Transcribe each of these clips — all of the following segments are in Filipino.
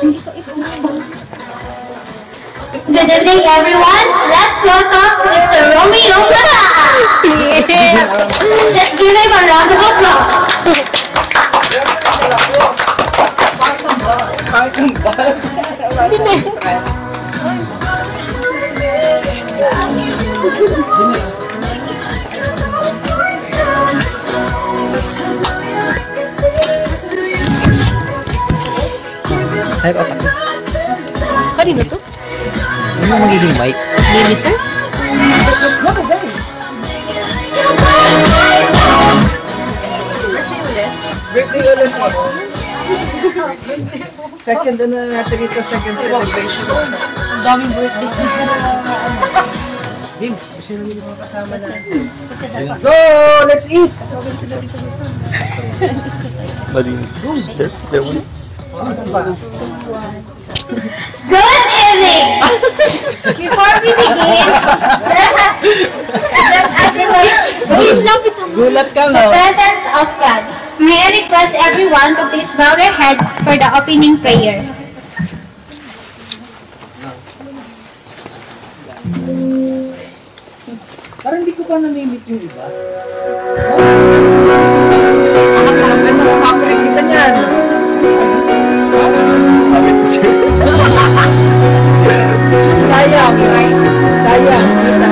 Good evening, everyone. Let's welcome Mr. Romeo Lara. Let's give him a round of applause. Ay, otak. Kanino to? Ano magiging mic? Lily, sir? Birthday ulit ako. Second na natin ito, second celebration. Ang daming birthday. Dim, gusto nyo yung mga kasama natin. Let's go! Let's eat! Malinis. Good evening. Before we begin, let's activate Gulat ka the no? presence of God. May I request everyone to please bow their heads for the opening prayer. Parang hindi ko pa namimit yung iba. Kita niyan. Sayang. Sayang. Kita.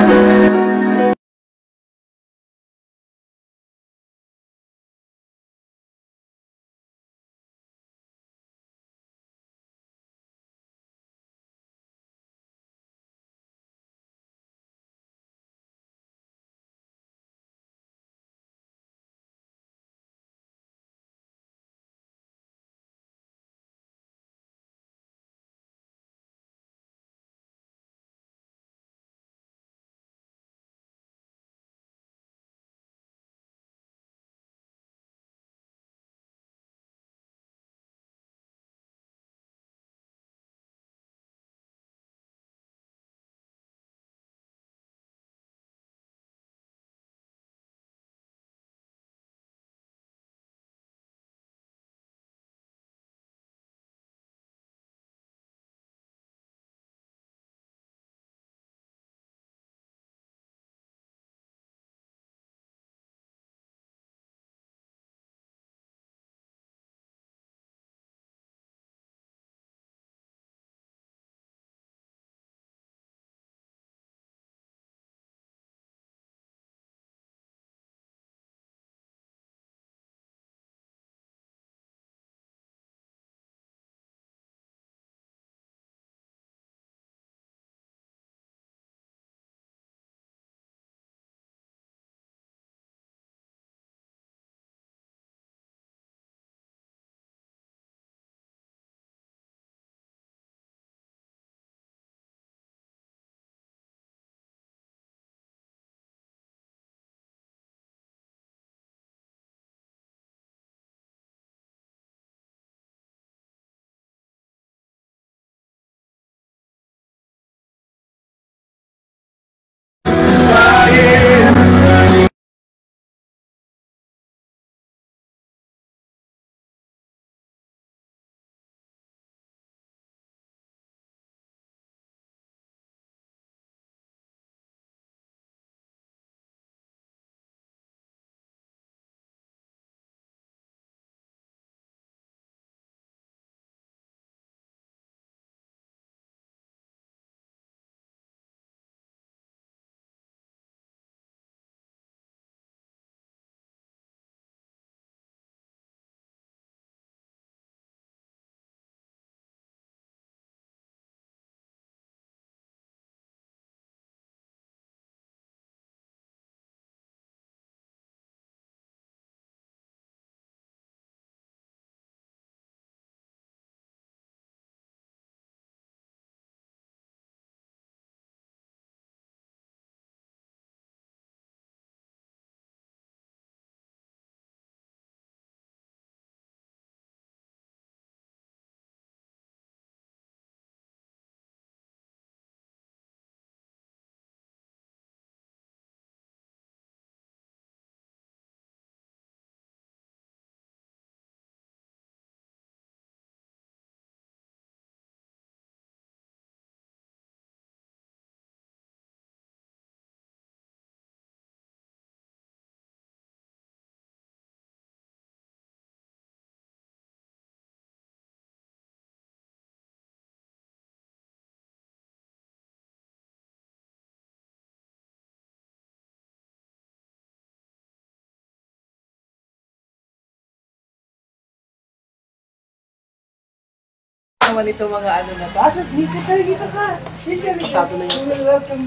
naman itong mga ano na to. Asa, dito tayo, dito ka. Dito ka. Pasado na yung welcome.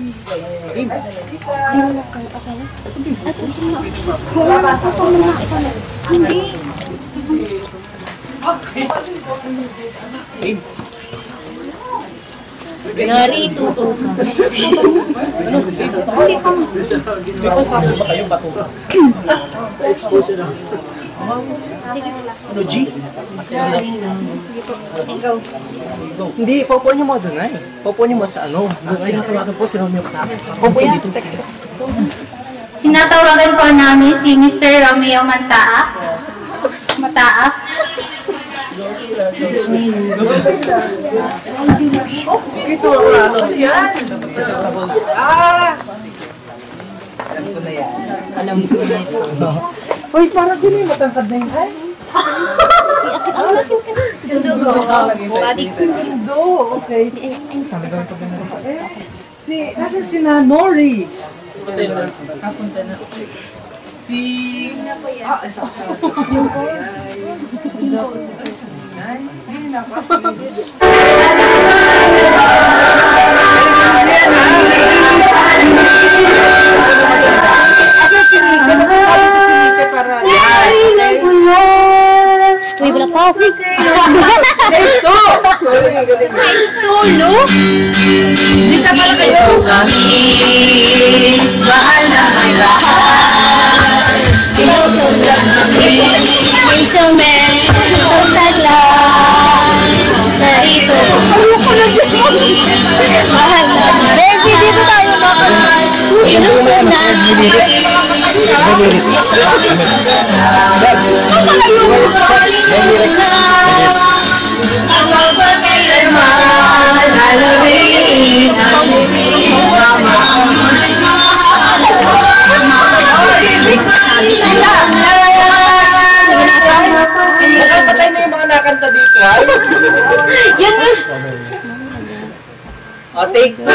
Game. Hindi. Game. Narito to ka. Hindi ko sabi ba kayo batuta? Ano, G? Go. Hindi, paupuan niyo mo doon ay. Paupuan niyo mo sa ano. Ay, natawagan po si Romeo Katapos. Paupo dito. Tinatawagan po namin si Mr. Romeo Mantaa. Mataa. Ito ako ano. Yan! Ah! Alam ko na yan. Alam ko na ito. Uy, parang sino yung matangkad na yun? Ay! Sundo po. Sundo! Okay. Talagang pag nasan si Nanori? Kapunta na. Si... Ah, isa ka. Yung po. Asa si Nika? Nakakali ko si Nika para... Uy, wala pa. Ito! Sorry, ang galing. Solo? Nika pala kayo! Mahal na may lahat. Tinutulad kami. Instrument. Saglan. Narito. Mahal na may Baby, dito tayo makakal. Inuunan na. Ang magpakailanman. Lalawin ang ngiti. Patay na yung mga nakanta dito, ay? Yan na. O, take two.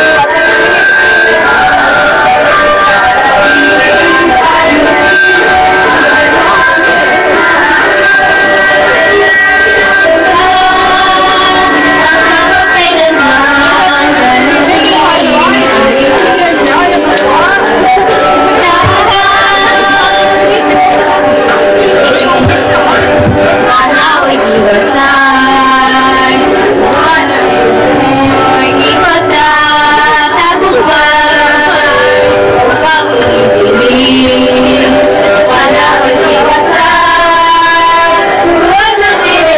Wala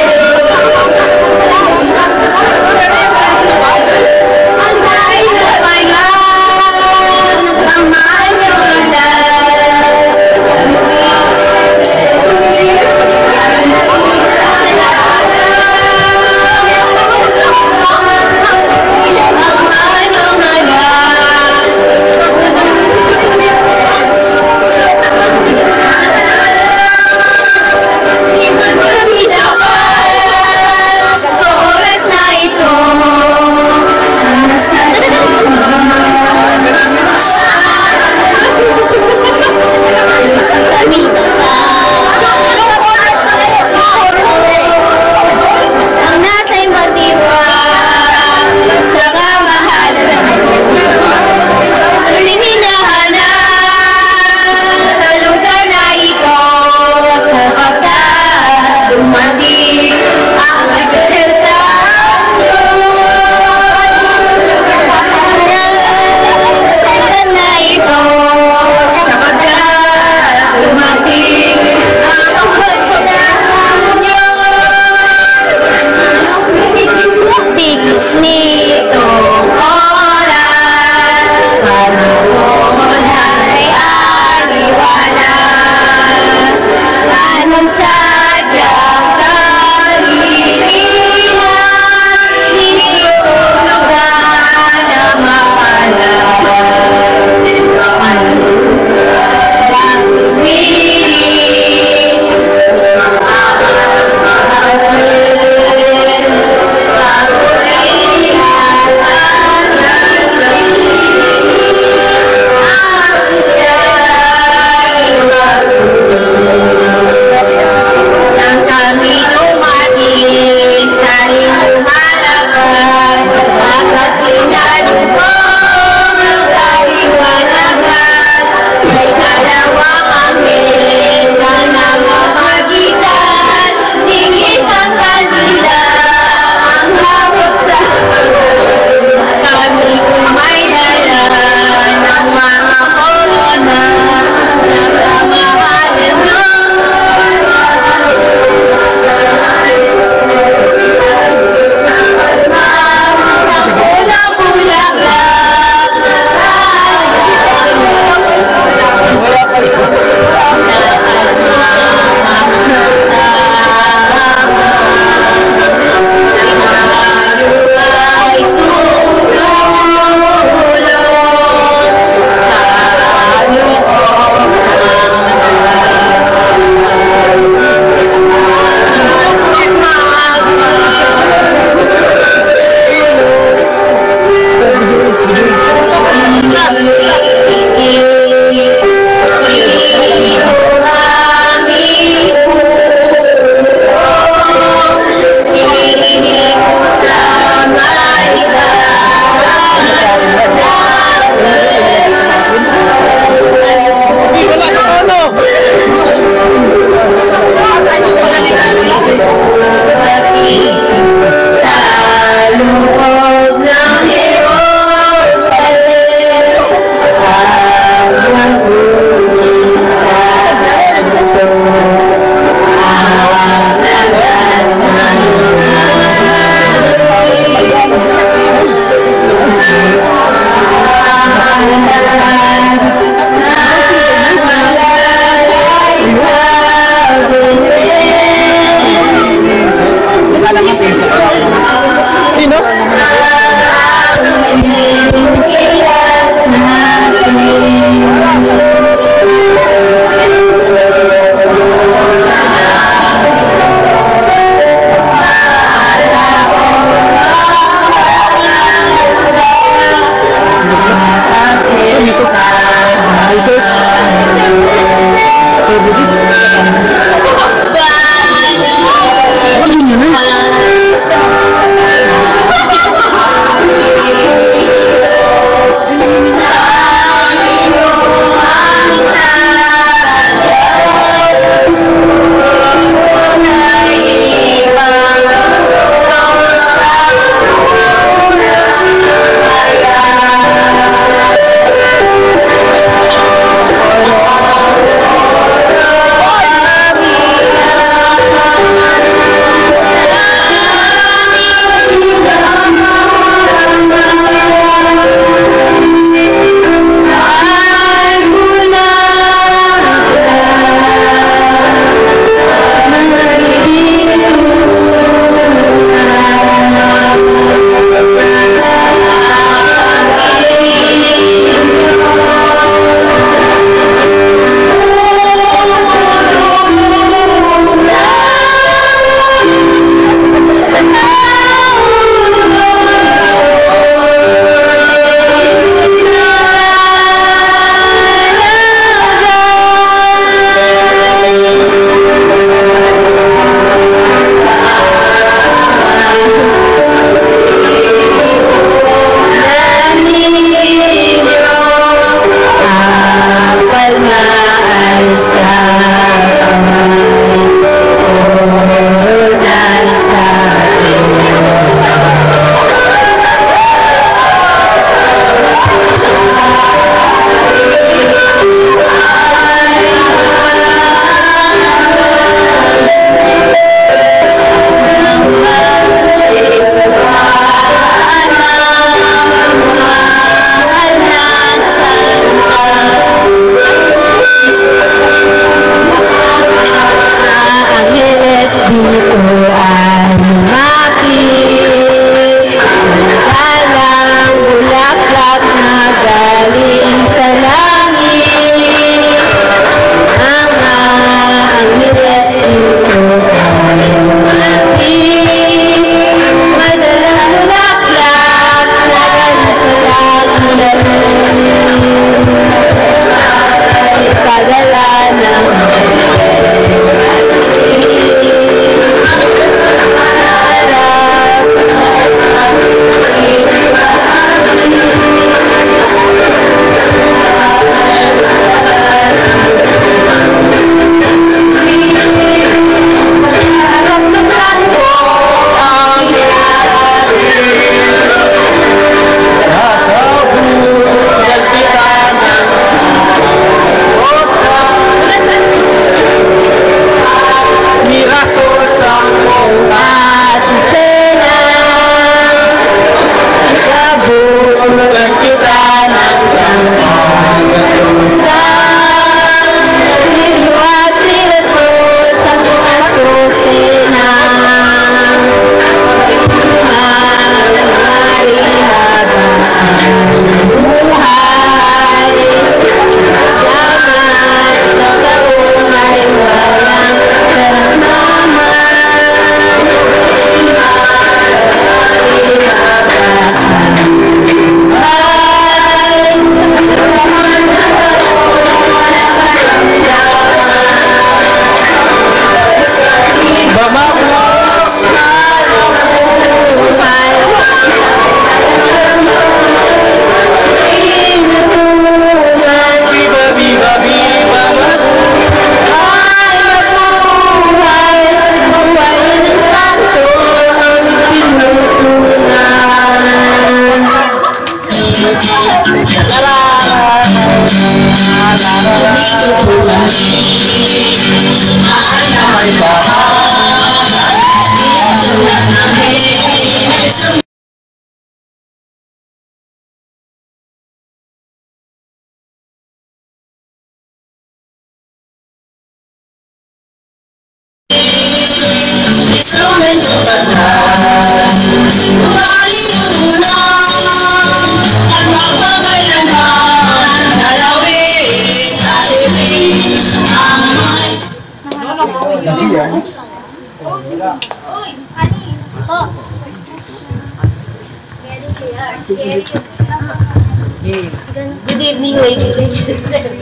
Good evening, ladies and gentlemen.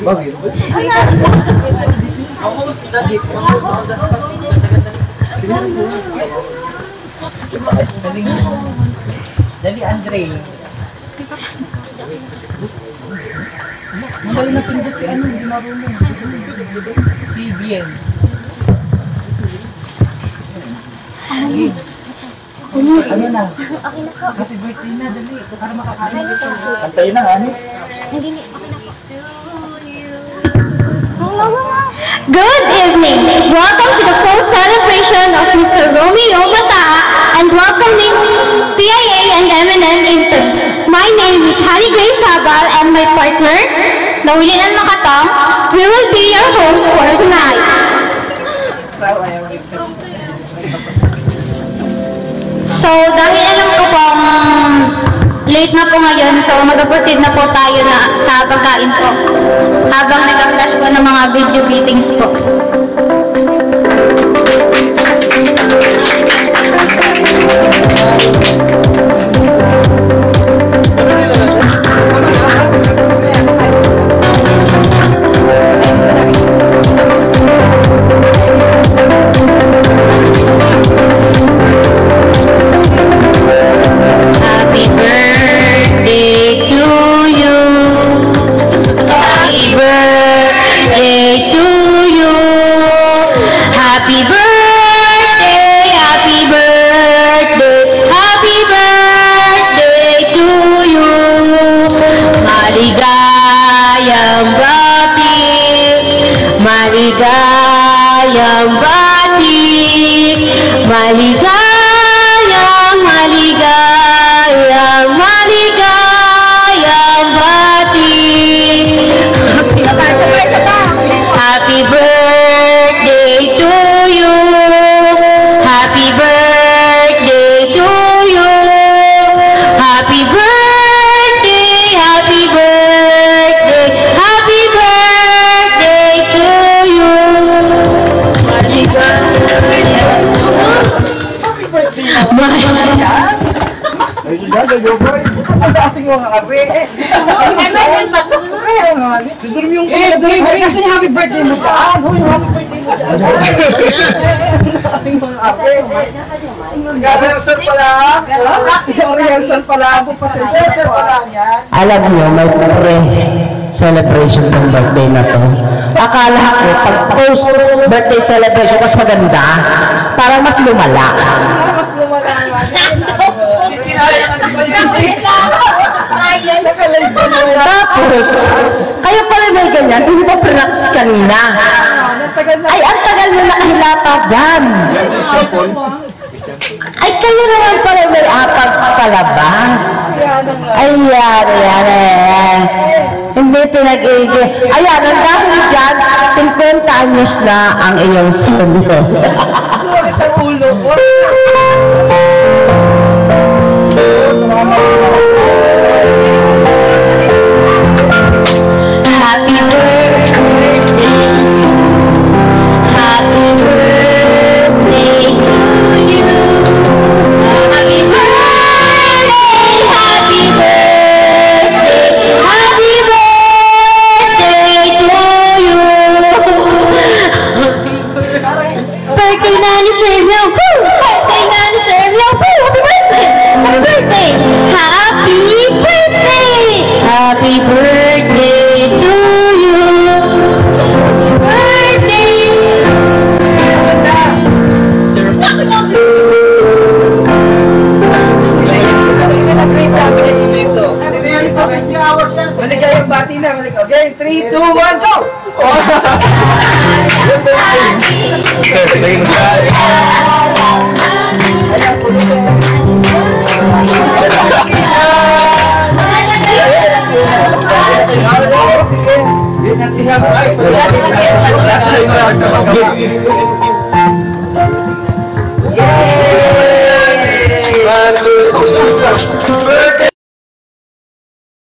Bakit? Ang host na dip. Ang host ako sa spot. Dali, Andre. Magaling na pinto si ano, hindi marunong. Si Bien. Ano na? Happy birthday na, dali. Para makakain dito. Antayin na, Ani. Good evening. Welcome to the full celebration of Mr. Romeo Bataa and welcoming PIA and MNN interns. My name is Hani Grace Sabal and my partner, Naulinan Makatong. We will be your host for tonight. So, dahil alam ko pong late na po ngayon, so mag-proceed na po tayo na sa pagkain po. Habang nag-flash po ng mga video meetings po. Happy birthday to you. Happy birthday to you. Happy birthday, happy birthday, happy birthday to you. Maligayang bati, maligayang bati, maligayang, maligayang, maligayang bati. Happy birthday to you. Happy birthday to you. Happy birthday, happy birthday, happy birthday to you. Ang dating mga kape. Susunod yung kasi happy birthday mo dyan. Happy birthday mo dyan. Dating mga kape. Rehearsal pala. Rehearsal pala. Rehearsal pala yan. Alam niyo, may pre-celebration ng birthday na to. Akala ko, pag post-birthday celebration, mas maganda. Parang mas lumala. Mas lumala nga. Tapos, kayo pala may ganyan, hindi ba pre-practice kanina? Ay, ang tagal mo nakahila pa dyan. Ay, kayo naman pala may apag palabas. Ay, yan. Hindi pinag-igi. Ayan, ang dahil dyan, 50 anyos na ang iyong sonyo. Sorry sa ulo ko. Happy birthday to Happy birthday to you. Happy birthday, happy birthday, happy birthday to you. Birthday na ni Sergio. Birthday na ni Sergio. Happy birthday. Happy birthday. Happy birthday. Happy birthday to you. Happy Maligayang bati na. Okay, 3, 2, 1, go!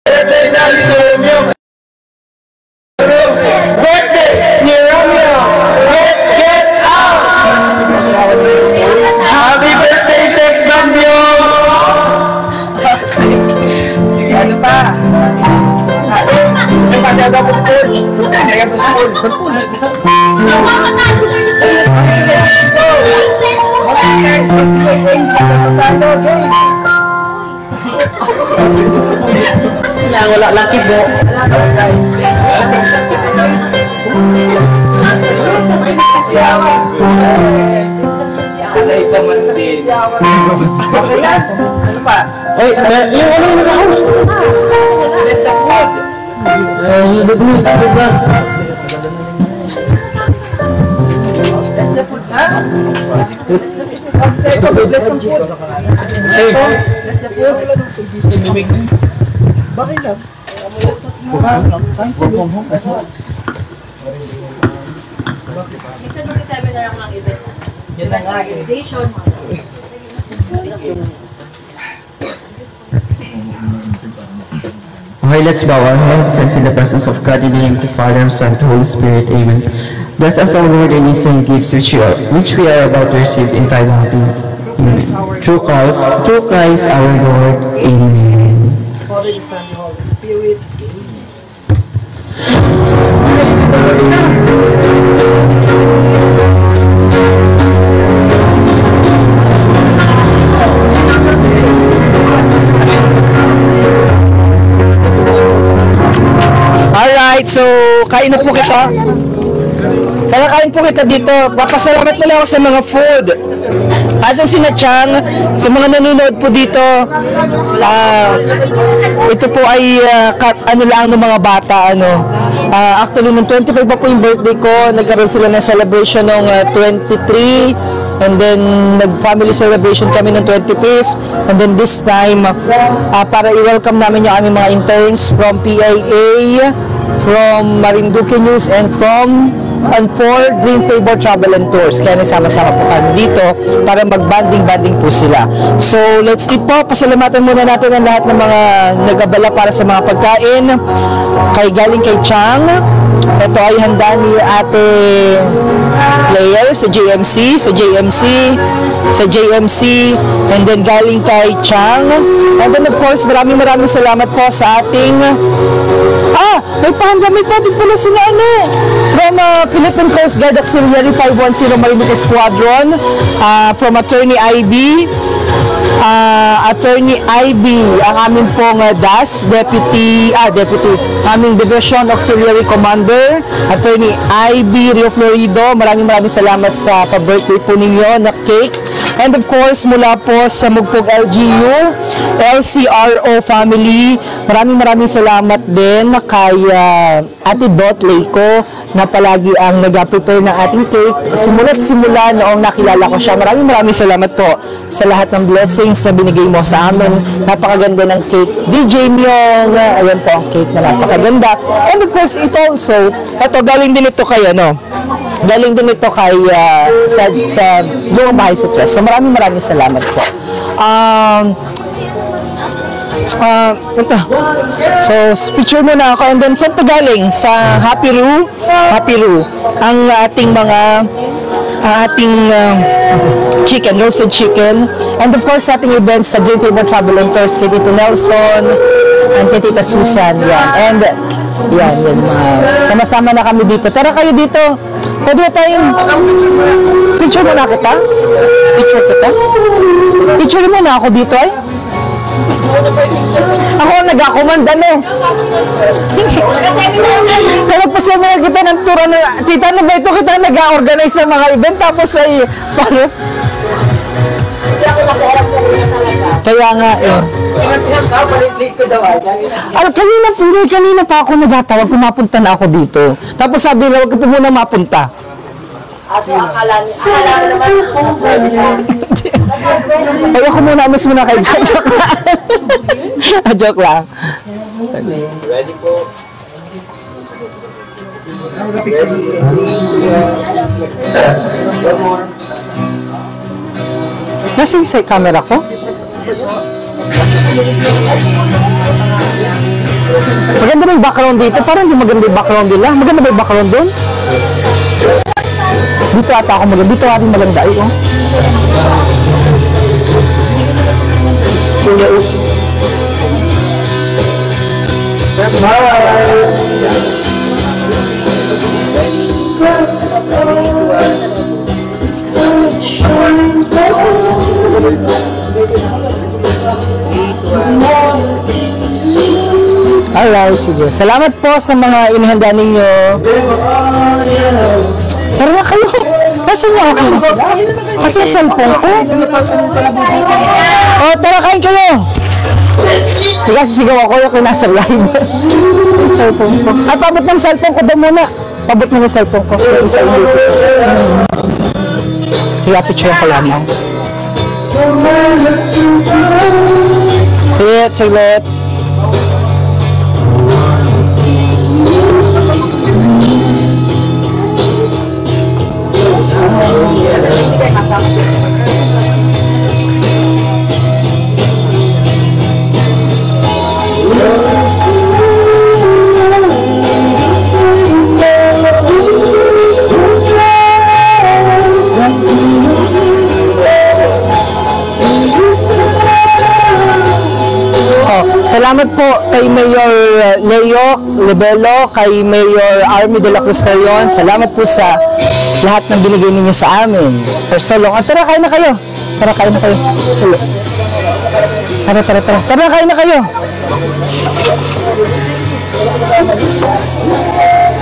Birthday na si Romeo. Birthday ni Romeo. Get out! Happy birthday, Tex Romeo! Sige, ano pa? Ano pa siya daw po school? Siya po school. School. Wala lang kibo. Alay pa man din. Ano pa? Oy, yung ano yung house? Bless the food. Bless the food, ha? Bless the food. Bless the food. Bakit lang? Minsan mag-7 na lang ng event. Yan na nga. Organization. Okay, let's bow our heads and feel the presence of God in the name of the Father, Son, and Holy Spirit. Amen. Bless us, O Lord, and these gifts which we are about to receive in tithing. Amen. Through Christ our Lord. Amen. Father, the Son, the Holy Spirit. Alright, so kain na po kita. Kain po kita dito. Papasalamat mo lang ako sa mga food. Asan si Nachang, sa mga nanonood po dito, ito po ay ano lang ng mga bata. Actually, nung 25 pa po yung birthday ko, nagkaroon sila ng celebration ng 23. And then, nag-family celebration kami ng 25th. And then this time, para i-welcome namin yung aming mga interns from PIA, from Marinduque News, and for Dream Favor Travel and Tours. Kaya nagsama-sama po kami dito para mag-banding-banding po sila. So, let's eat po. Pasalamatan muna natin ang lahat ng mga nag-abala para sa mga pagkain. Galing kay Chang. Ito ay handa ni Ate Claire sa JMC, and then galing kay Chang. And then of course, maraming salamat po sa ating may pahandamay pa din pala sila from Philippine Coast Guard Auxiliary 510 Marinduque Squadron, from Attorney IB, ang amin pong DAS, Deputy, aming Division Auxiliary Commander, Attorney IB Rio Florido. Maraming salamat sa pa-birthday po ninyo na cake. And of course, mula po sa Mugpog LGU, LCRO family, maraming salamat din kay Ate Dot Leiko na palagi ang nag-prepare ng ating cake. Simula noong nakilala ko siya. Maraming salamat po sa lahat ng blessings na binigay mo sa amin. Napakaganda ng cake. DJ Myong, ayan po ang cake na napakaganda. And of course, ito also, galing din ito kay sa Lumang Bahay sa Tres. So maraming salamat po. Ito. So, picture muna ako. And then, saan ito galing? Sa Happy Roo. Ang ating chicken, roasted chicken. And of course, ating events sa Dream Favor Travel and Tours, kay Tito Nelson, and kay Tita Susan. Yan. And, sama-sama na kami dito. Tara kayo dito. Pwede ba tayong picture muna kita? Picture muna ako dito Ako ang nag-akomanda Kaya magpasama kita ng tour tita, ano ba ito kita nag-organize sa mga event tapos ay paano? Kaya nga kanina pa ako nagtatawag kung mapunta na ako dito. Tapos sabi na, huwag ka po muna mapunta. So, akala naman Ayaw ko muna, miss muna kayo. Joke lang. Joke lang. Ready po. Nasaan sa camera ko? Maganda ba yung background dito? Parang hindi maganda yung background nila. Maganda ba yung background doon? Dito ata ako maganda. Dito rin maganda. Eh, oh. Alright, sige. Salamat po sa mga inihanda ninyo. Tara na kayo. Nasaan niya okay na sila? Kasi yung cellphone ko. O, tara kain kayo. Kaya sisigaw ako yung nasa live. Yung cellphone ko. Ay, pabot ng cellphone ko daw muna. Pabot mo ng cellphone ko. Sige, picture ko lamang. Sige, saglit. Salamat po kay Mayor Leo Lebelo, kay Mayor Army de la Cruz Carion. Salamat po sa lahat ng binigay ninyo sa amin. For so long. Tara, kain na kayo. Tara, kain na kayo. Tara. Tara, kain na kayo.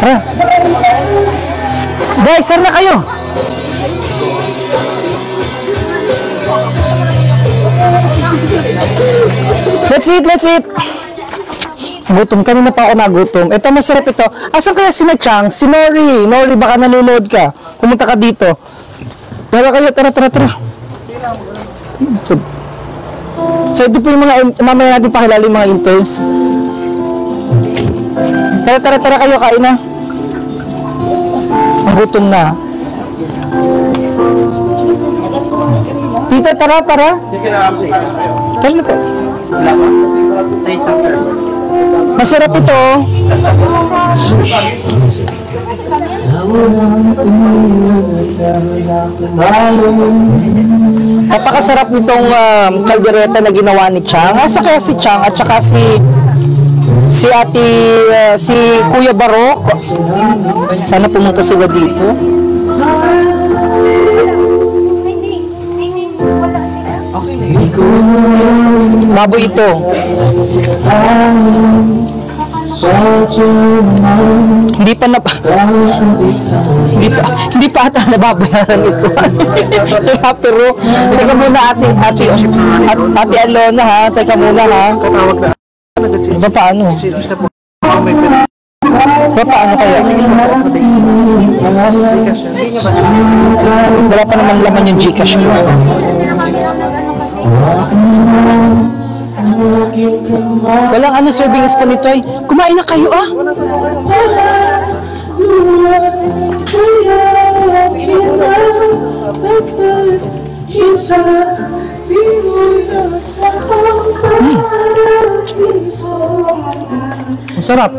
Tara. Guys, tara na kayo. Let's eat. Gutom, kanina pa ako nagutom. Ito, masarap ito. Asan kaya si Chang? Si Nori. Nori, baka nanonood ka. Pumunta ka dito. Tara kayo, tara. So, ito po yung mga, mamaya natin pakilala yung mga interns. Tara kayo, kain na. Gutom na. Tita, tara, para. Tara na po. Masarap ito. Napakasarap nitong kaldereta na ginawa ni Chang. Asa kaya si Chang at saka si Kuya Barok. Sana pumunta sila dito. Baboy ito. Hindi pa ata nababayaran ito. Pero teka muna ate Alona ha. Teka muna ha. Paano kaya? Wala pa naman laman yung Gcash ko. Walang serving spoon nito ay. Kumain na kayo ah. Ang sarap.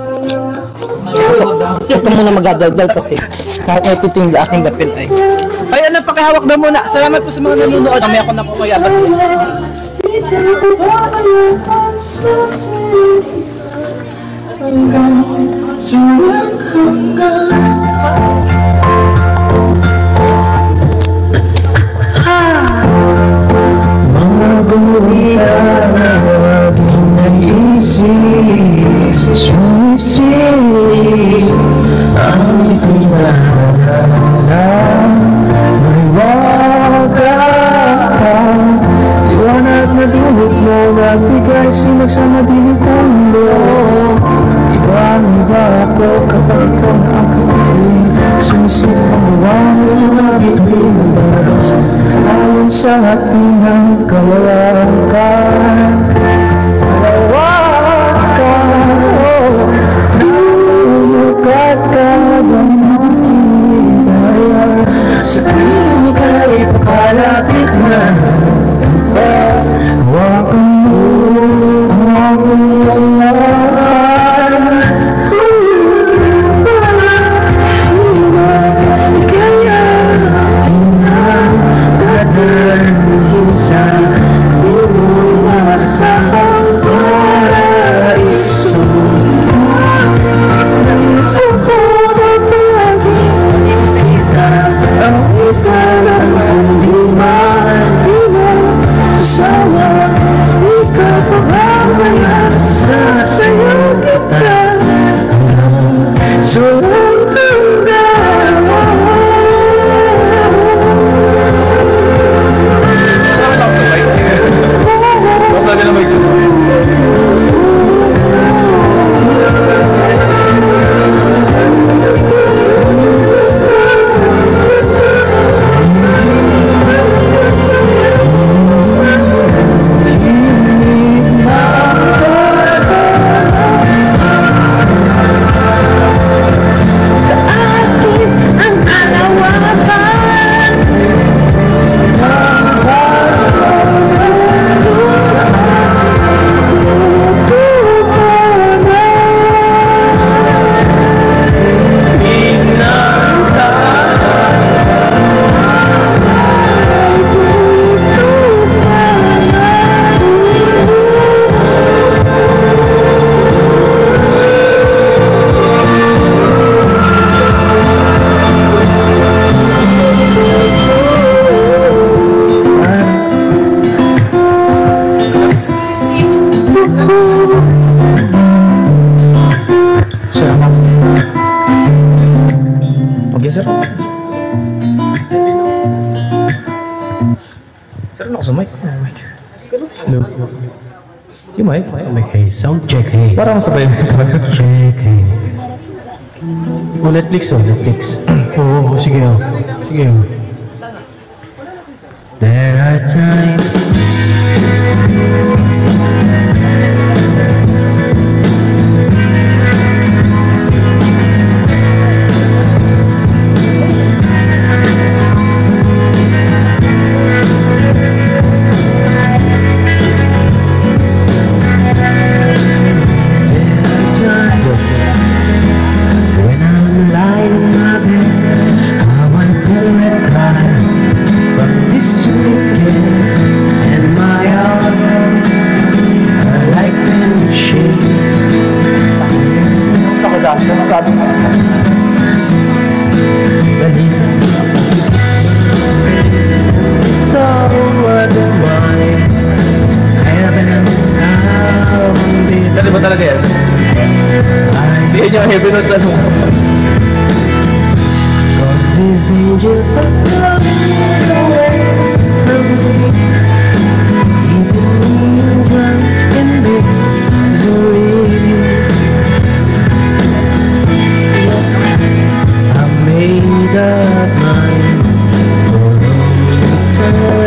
Ito muna magadaldal kasi kahit may ito yung aking dapil ay. Ay, pakihawak na muna. Salamat po sa mga nanonood. May ako na po kaya. Mga bumulita na aking naisip, sumisip ang itinalala. May waga ka, liwanag na dulot mo, nagbigay sinagsama din ang tando. Iba ako kapag ikaw na ang kapiling, sumisip ang liwanag na bituin ng balas. Ayon sa ating ng kawakan, naulukat ka bang makikaya sa klinika ipapalapit na ka. No. Yung mic? Hey, sound check, hey. Parang sabay. Check, hey. Oh, Netflix, oh, Netflix. Oo, sige, oh. Sige, oh. There are times when I'm lying in my bed, I want to pull and cry from this to and my arms are like them shades. Ako dahil, masabi mo. So what am I? Heaven's now. Dali ba talaga yan? Hindi nyo heavy na sa Cause these angels are flying away from me, keeping me drunk in misery. I made up mine for eternity.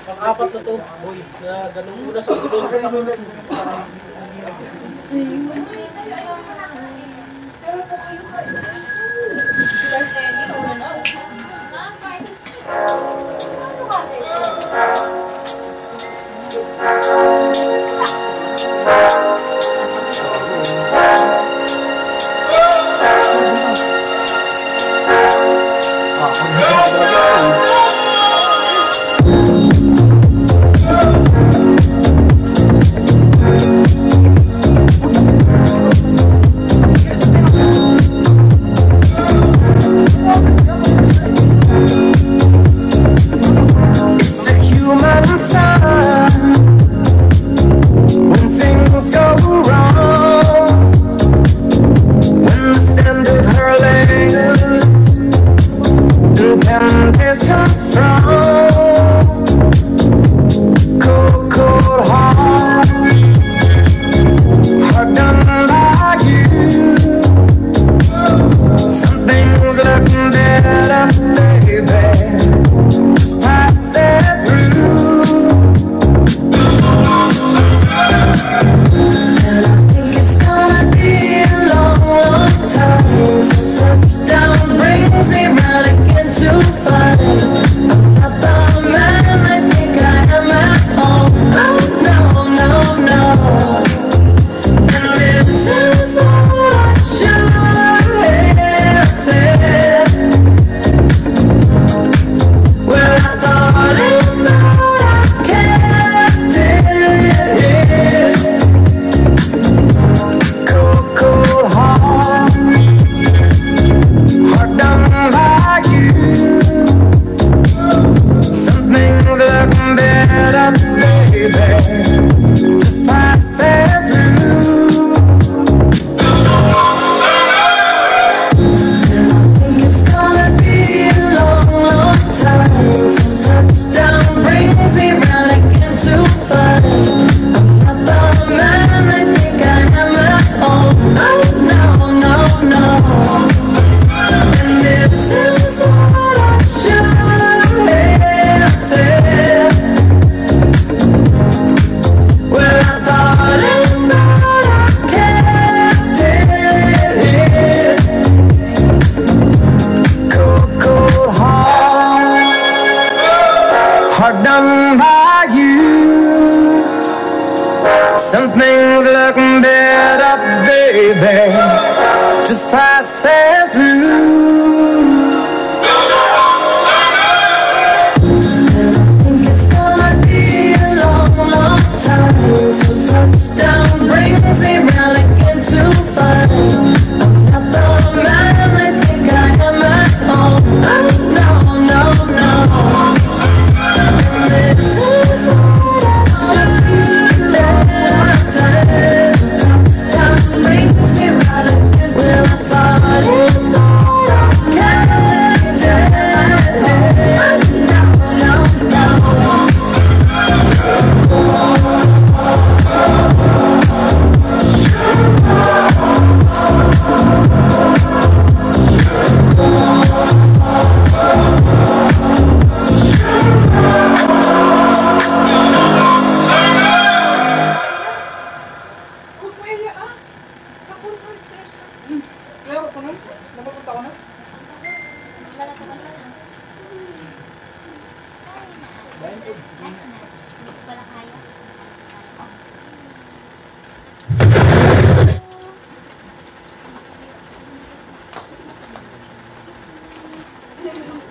Pang-apat na to, boy, na ganun muna sa ganun.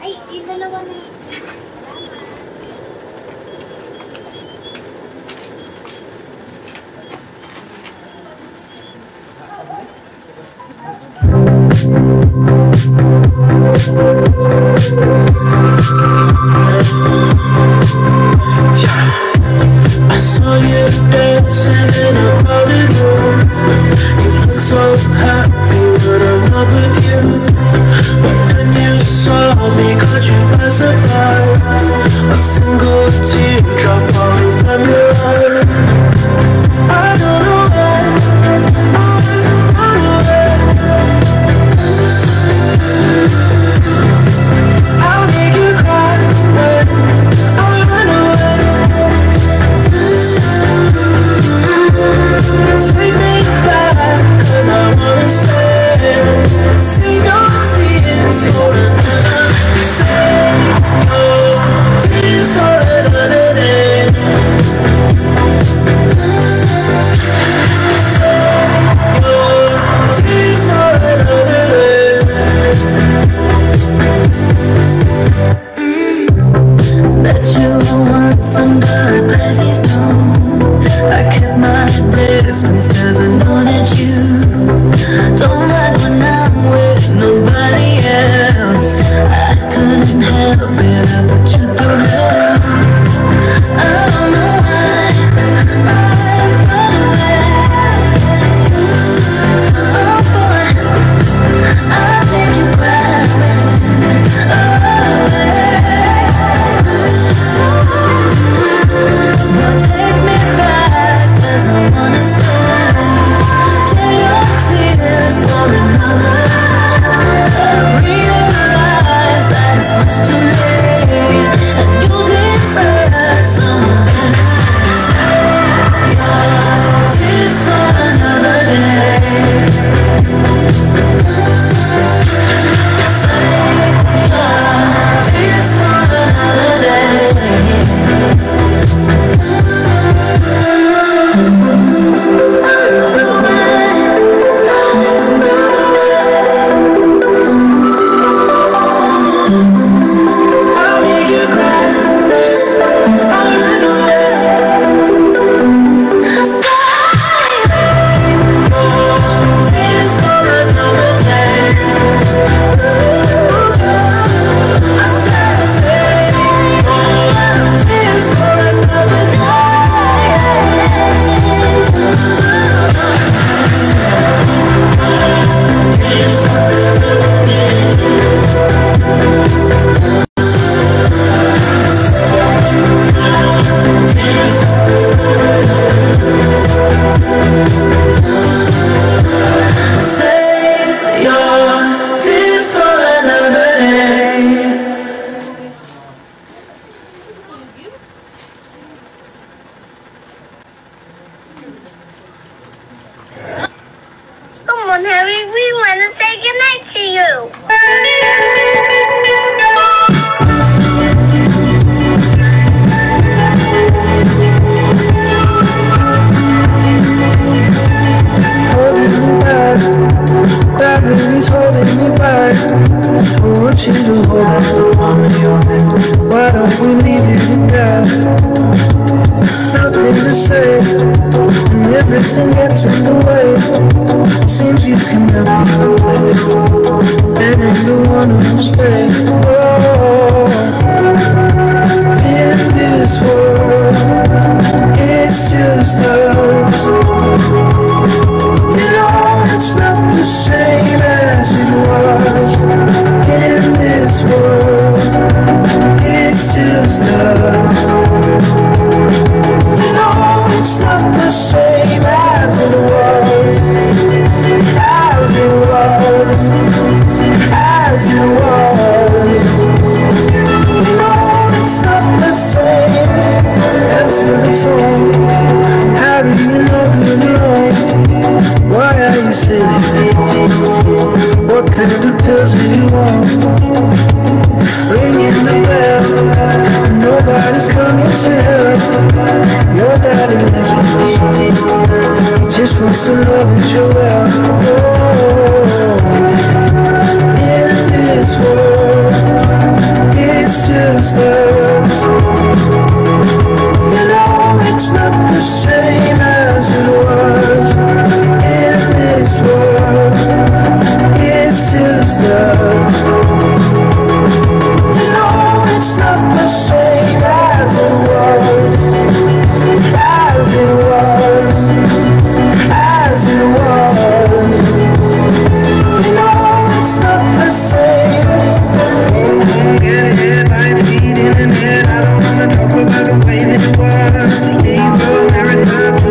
Ay, yung dalawa na. I saw you dancing in a crowded room. You look so happy when I'm not with you. But then you saw me, caught you by surprise. A single teardrop falling from your eye. I don't know why I went away. I'll make you cry when I run away. distance, 'cause I know that you don't mind when I'm with nobody else. I couldn't help it, I put you through hell. I don't know why I'm oh boy, I'll take you crying. But take me back, 'cause I wanna stay. Save your tears for another. I realize that it's much too late, and you deserve someone better. Save your tears for another day. Save your tears for another day. Come on, Harry, we want to say goodnight to you. Holding me back, gravity's holding me back. I want you to hold out the palm of your hand. Why don't we leave it at that? Nothing to say, and everything gets in the way. Seems you can never replace, and I'm the one who'll stay. Oh, in this world, it's just us. You know it's not the same as it was. In this world, it's just us. You know it's not the same as it was. As it was. As it was. You know it's not the same. Answer the phone. Harry, you're no good alone. Why are you sitting there on the floor? What kind of pills do you want? Ringing the bell, nobody's coming to help. Your daddy lives with your son. He just wants to know that you're well. Oh, in this world, it's just us. You know it's not the same as it was. In this world, it's just us. You know it's not the same as it was. As it was. As it was. You know it's not the same. Get headlights feeding in the head. I don't wanna talk about the way that it was. You gave your married life to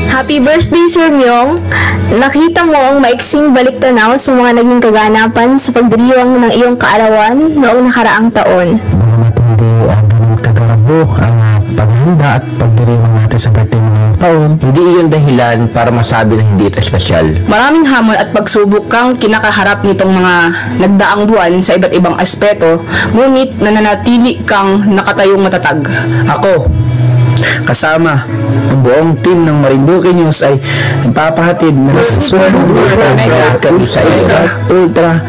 Happy birthday, Sir Myong! Nakita mo ang maiksing baliktanaw sa mga naging kaganapan sa pagdiriwang ng iyong kaarawan noong nakaraang taon. Mga matindi ang ganun kagarabo ang paghanda at pagdiriwang natin sa birthday ng taon. Hindi iyon dahilan para masabi na hindi ito espesyal. Maraming hamon at pagsubok kang kinakaharap nitong mga nagdaang buwan sa iba't ibang aspeto, ngunit nananatili kang nakatayong matatag. Ako, kasama ang buong team ng Marinduque News ay nagpapahatid ng super kami sa ultra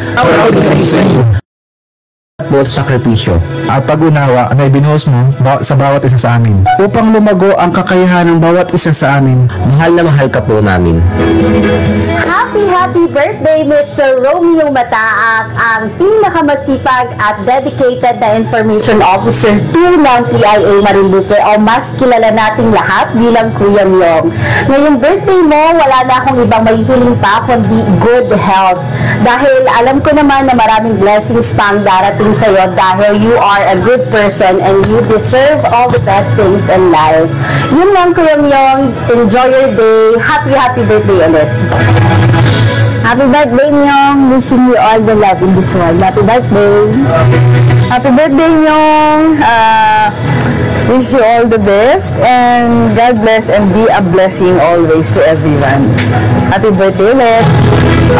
sakripisyo At pag-unawa na ibinuhos mo sa bawat isa sa amin upang lumago ang kakayahan ng bawat isa sa amin. Mahal na mahal ka po namin. Happy birthday, Mr. Romeo Mataak, ang pinakamasipag at dedicated na Information Officer 2 ng PIA Marinduque o mas kilala nating lahat bilang Kuya Myong. Ngayong birthday mo, wala na akong ibang mahihiling pa kundi good health. Dahil alam ko naman na maraming blessings pa ang darating sa'yo dahil you are a good person and you deserve all the best things in life. Yun lang, Kuya Myong. Enjoy your day. Happy birthday ulit. Happy birthday, Myong. Wishing you all the love in this world. Happy birthday. Happy birthday, Myong. Wish you all the best and God bless and be a blessing always to everyone. Happy birthday ulit.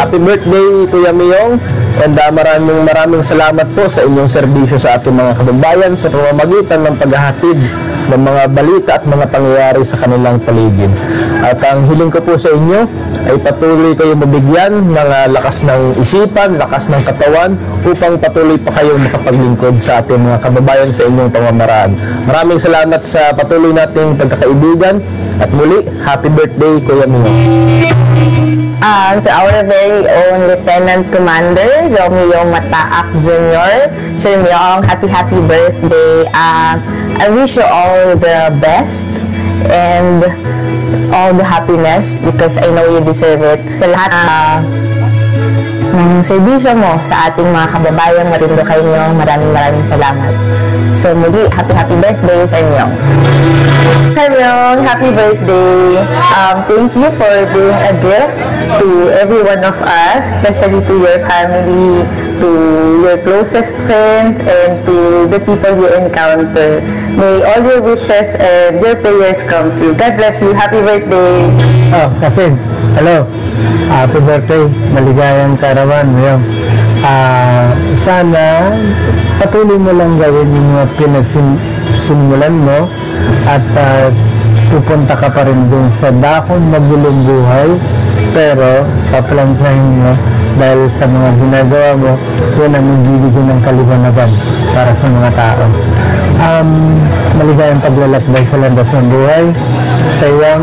Happy birthday, Kuya Myong. And maraming salamat po sa inyong serbisyo sa ating mga kababayan sa pamamagitan ng paghahatid ng mga balita at mga pangyayari sa kanilang paligid. At ang hiling ko po sa inyo ay patuloy kayo mabigyan ng lakas ng isipan, lakas ng katawan upang patuloy pa kayong makapaglingkod sa ating mga kababayan sa inyong pamamaraan. Maraming salamat sa patuloy nating pagkakaibigan at muli, happy birthday, Kuya Myong. To our very own Lieutenant Commander, Romeo Mataak Jr. Sir Myong, happy birthday. I wish you all the best and all the happiness because I know you deserve it. Sa lahat ng serbisyo mo sa ating mga kababayang Marinduque Myong, maraming salamat. So muli, happy birthday, Sir Myong. Sir Myong, happy birthday. Thank you for being a gift to every one of us, especially to your family, to your closest friends, and to the people you encounter. May all your wishes and your prayers come true. God bless you. Happy birthday. Kasin, hello. Happy birthday. Maligayang karawan, Myong. Sana patuloy mo lang gawin yung mga pinagsimulan mo at pupunta ka pa rin dun sa dakong magulong buhay, pero paplansahin mo dahil sa mga ginagawa mo, yun ang magbibigay ng kaliwanagan para sa mga tao. Maligayang paglalakbay sa landas ng buhay sa iyong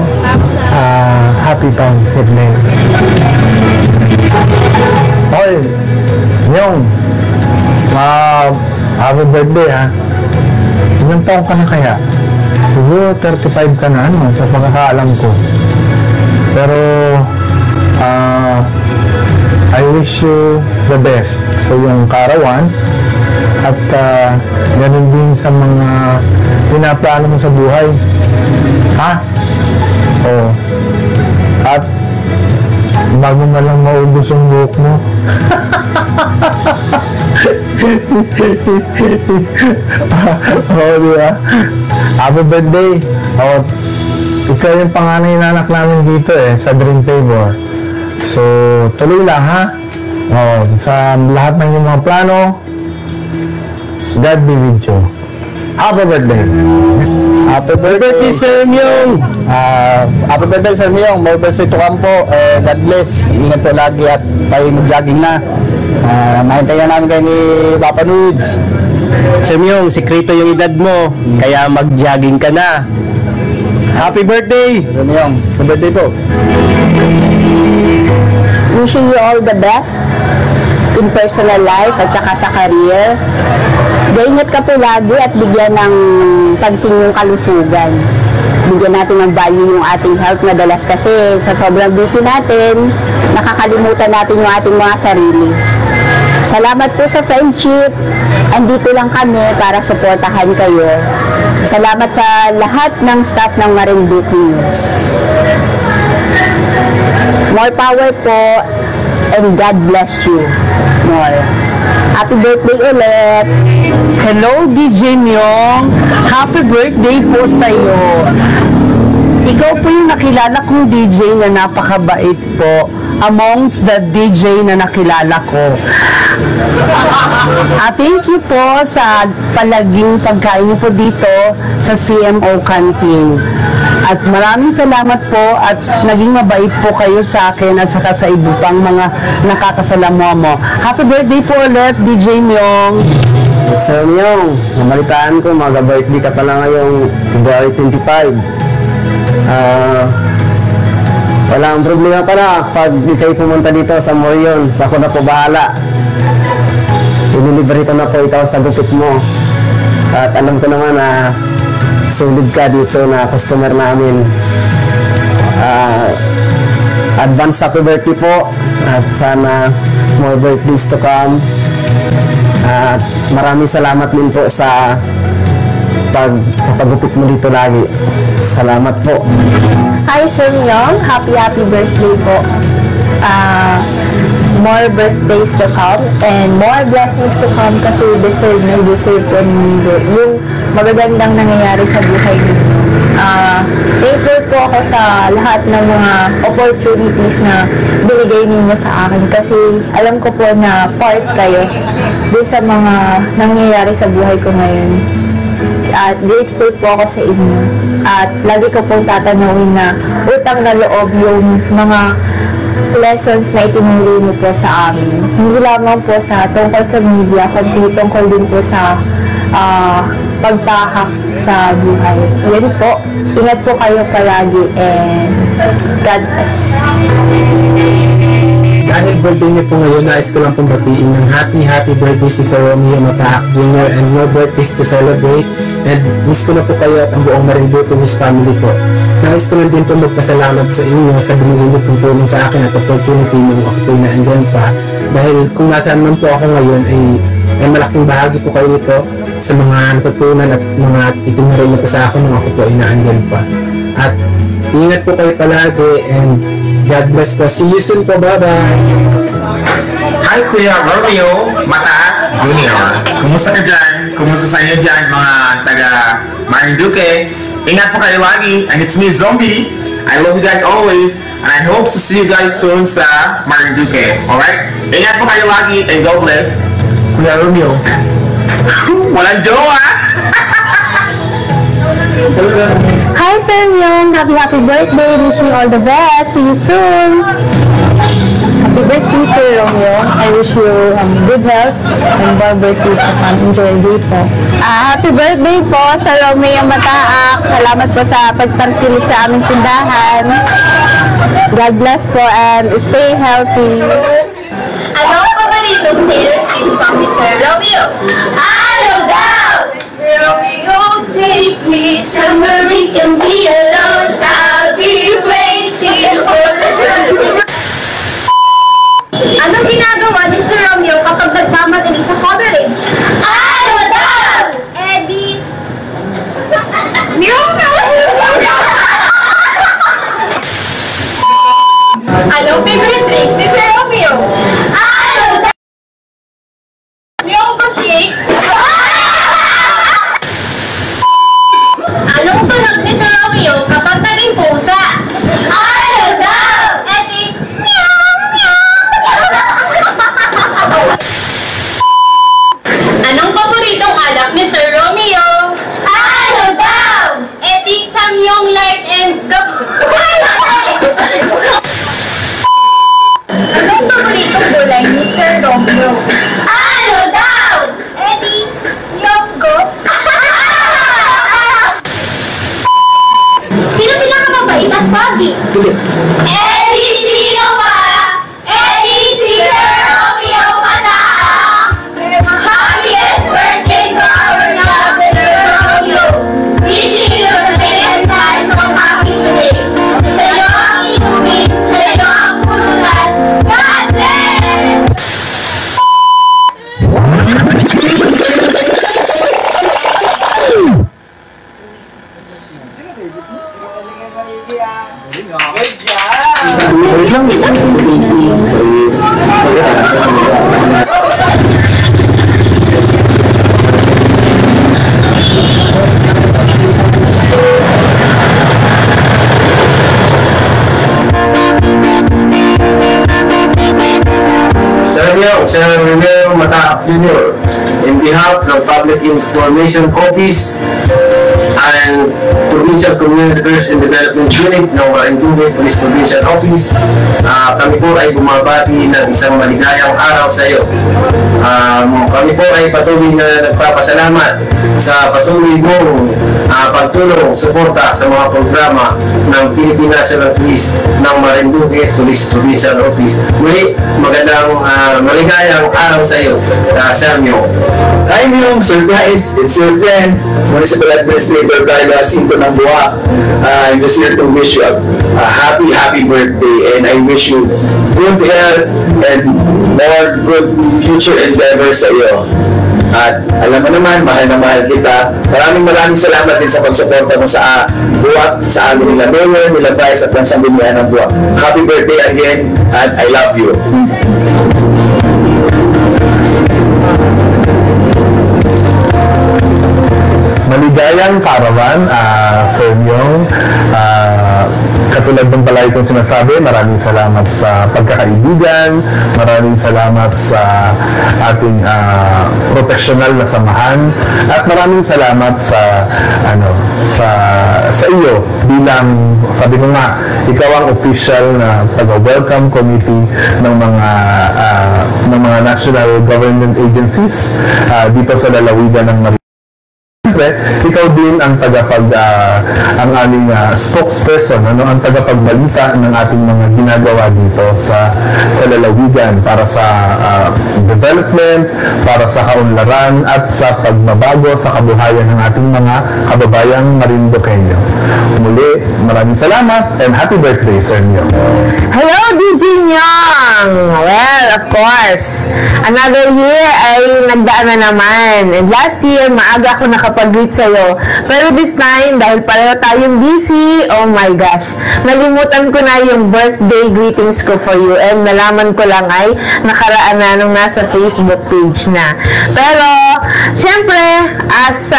happy Thanksgiving. Hoy, Myong, happy birthday ha. Ilang taong ka na kaya? Siguro 35 ka na sa pagkakaalam ko. Pero I wish you the best sa iyong kaarawan at ganun din sa mga pinaplano mo sa buhay. Ha? Oo. At bago na lang maubos ang buhok mo. Diba? Happy birthday. Ikaw yung panganay na anak namin dito sa Dream Favor. So, tuloy lang ha. Sa lahat ng yung mga plano, God be with you. Happy birthday. Happy birthday, Sir Myong. Happy birthday, Sir Myong. More birthday to come po. God bless. Ingat po lagi at tayo mag-jogging na. Mahintayan namin kayo ni Papa Nudes. Sir Myong, sikreto yung edad mo, kaya mag-jogging ka na. Happy birthday! Sir Myong, happy birthday po. Wishing you all the best in personal life at saka sa career. Ingat ka po lagi at bigyan ng pansin yung kalusugan. Bigyan natin ng value yung ating health madalas kasi sa sobrang busy natin, nakakalimutan natin yung ating mga sarili. Salamat po sa friendship. Andito lang kami para suportahan kayo Salamat sa lahat ng staff ng Marinduque News. More power po and God bless you more. Happy birthday ulit! Hello, DJ Myong. Happy birthday po sa'yo. Ikaw po yung nakilala kong DJ na napakabait po amongst the DJ na nakilala ko. Thank you po sa palaging pagkain niyo po dito sa CMO Canteen. At maraming salamat po at naging mabait po kayo sa akin at saka sa iba pang mga nakakasalamuha mo. Happy birthday po ulit, DJ Myong. Sir Myong, namalitaan ko, mag-birthday ka pala ngayong February 25. Walang problema pala pag di kayo pumunta dito sa Morion, sa ako na po bahala. Inilibre ko na po ikaw sa gupit mo. At alam ko naman na solid ka dito na customer namin. Advance happy birthday po at sana more birthdays to come. At maraming salamat din po sa pagpapagupit mo dito lagi. Salamat po. Hi Sir Myong, happy birthday po. More birthdays to come and more blessings to come kasi deserve po ninyo yung magagandang nangyayari sa buhay ninyo. Thankful po ako sa lahat ng mga opportunities na binigay ninyo sa akin kasi alam ko po na part kayo din sa mga nangyayari sa buhay ko ngayon. At grateful po ako sa inyo. At lagi ko pong tatanungin na utang na loob yung mga lessons na itinuro niyo po sa amin. Hindi lamang po sa tungkol sa media, kundi tungkol din po sa pagtahak sa buhay. Yan po. Ingat po kayo palagi and God bless. Dahil birthday niyo po ngayon, nais ko lang pong batiin ng happy birthday si Sir Romeo Matahak Jr. and more birthdays to celebrate. And miss ko na po kayo at ang buong Marinduque News family po. Nais ko lang din po magpasalamat sa inyo sa binigay niyo pong tulong sa akin at opportunity nung ako po na andyan pa. Dahil kung nasaan man po ako ngayon ay malaking bahagi po kayo nito sa mga natutunan at mga itinuray niyo po sa akin nung ako po ay naandyan pa. At ingat po kayo palagi and God bless po. See you soon po. Bye-bye. Hi Kuya Romeo Matahak Jr. Kumusta ka dyan? Kumusta sa inyo dyan mga taga Marinduque? Ingat po kayo lagi. And it's me, Zombie. I love you guys always. And I hope to see you guys soon sa Marinduque. Alright? Ingat po kayo lagi and God bless. Kuya Romeo. Walang jowa! Hi Sir Myong, happy birthday. Wish you all the best. See you soon. Happy birthday Sir Romeo. I wish you good health and more birthdays to come. Enjoy your day po. Happy birthday po sa Romeo Mataak. Salamat po sa pagtangkilik sa aming tindahan. God bless po and stay healthy. Ano ang paboritong Taylor Swift song ni Sir Romeo? Ano daw? Romeo, take me somewhere we can be alone. I'll be waiting for the... Anong ginagawa ni Sir Romeo kapag nagmamagaling sa coverage? Ano daw? Eddie... Anong favorite drinks ni Sir Romeo? Ano daw? Yung shake? Anong tunog ni Sir Romeo kapag naging pusa? Ano daw? Eddie... Anong paboritong alak ni Sir Romeo? Ano daw? Eddie Samyong Light and Anong paboritong gulay ni Sir Romeo? Ano daw? Eddie Sir Romeo Mata Jr. in behalf ng Public Information Office and Provincial Community Affairs and Development Unit ng Marinduque Police Provincial Office, kami po ay bumabati ng isang maligayang araw sa iyo. Kami po ay patuloy na nagpapasalamat sa patuloy mong pagtulong, suporta sa mga programa ng Philippine National Police ng Marinduque Police Provincial Office. Muli, magandang maligayang araw sa iyo, Sir Myong. Hi Myong, surprise! It's your friend, Municipal Administrator Carlo Jacinto ng Buha. I'm just here to wish you a happy birthday, and I wish you good health and more good future endeavors sa iyo. At alam mo naman, mahal na mahal kita. Maraming salamat din sa pagsuporta mo sa Buha, sa amin nila Mayor, nila Bryce at ng Sanggunian ng Buha. Happy birthday again, and I love you. Maligayang karawan, Sir Myong. Katulad ng palagi kong sinasabi, maraming salamat sa pagkakaibigan, maraming salamat sa ating professional na samahan, at maraming salamat sa iyo bilang, sabi ko nga, ikaw ang official na taga-welcome committee ng mga national government agencies dito sa lalawigan ng Marinduque. Ikaw din ang ang aming spokesperson, ang tagapagbalita ng ating mga ginagawa dito sa lalawigan para sa development, para sa kaunlaran at sa pagbabago sa kabuhayan ng ating mga kababayang Marinduqueño. Muli, maraming salamat and happy birthday, Sir Myong. Hello, DJ Myong! Well, of course, another year ay nagdaan na naman. And last year, maaga ako nakapag-greet sa'yo. Pero this time, dahil pareho tayong busy, oh my gosh, nalimutan ko na yung birthday greetings ko for you. And nalaman ko lang ay nakaraan na nung nasa Facebook page na. Pero, syempre, as